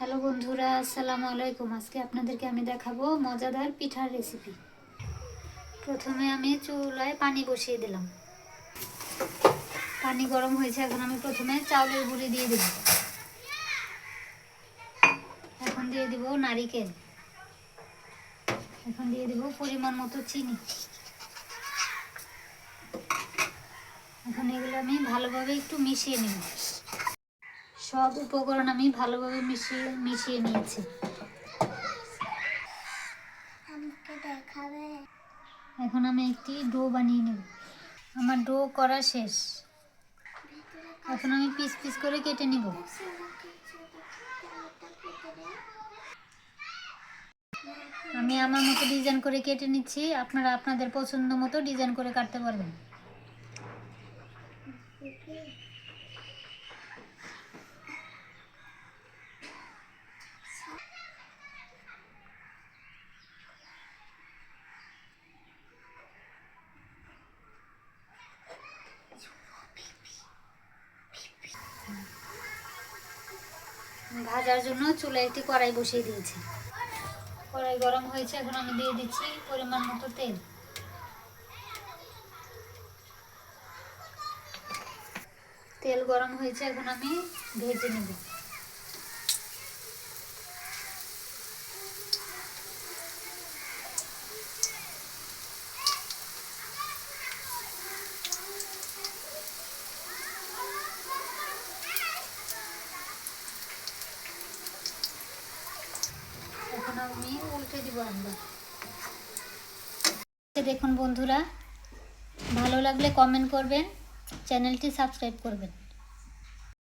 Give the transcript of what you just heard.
Hello বন্ধুরা, আসসালামু আলাইকুম। আজকে আপনাদেরকে আমি দেখাবো মজাদার পিঠার রেসিপি। প্রথমে আমি চুলায় পানি বসিয়ে দিলাম। পানি গরম হয়েছে, এখন আমি প্রথমে চাউলের গুঁড়ি দিয়ে দেব। এখন দিয়ে দিব নারিকেল। এখন দিয়ে দিব পরিমাণ মতো চিনি। এখন এগুলো আমি ভালোভাবে একটু মিশিয়ে নেব। সব উপকরণ আমি ভালোভাবে মিশিয়ে নিয়েছি। এখন আমি একটি ডো বানিয়ে নেব। আমার ডো করা শেষ। এখন আমি পিস পিস করে কেটে নিব। আমি আমার মতো ডিজাইন করে কেটে নিচ্ছি। আপনারা আপনাদের পছন্দ মতো ডিজাইন করে কাটতে পারবেন। ভাজার জন্য চুলায় একটি কড়াই বসিয়ে দিয়েছি। কড়াই গরম হয়েছে, এখন আমি দিয়ে দিচ্ছি পরিমাণ মতো তেল। তেল গরম হয়েছে, এখন আমি ভেজে নেব। এখন আমি উল্টে দিব একবার। দেখুন বন্ধুরা, ভালো লাগলে কমেন্ট করবেন, চ্যানেলটি সাবস্ক্রাইব করবেন।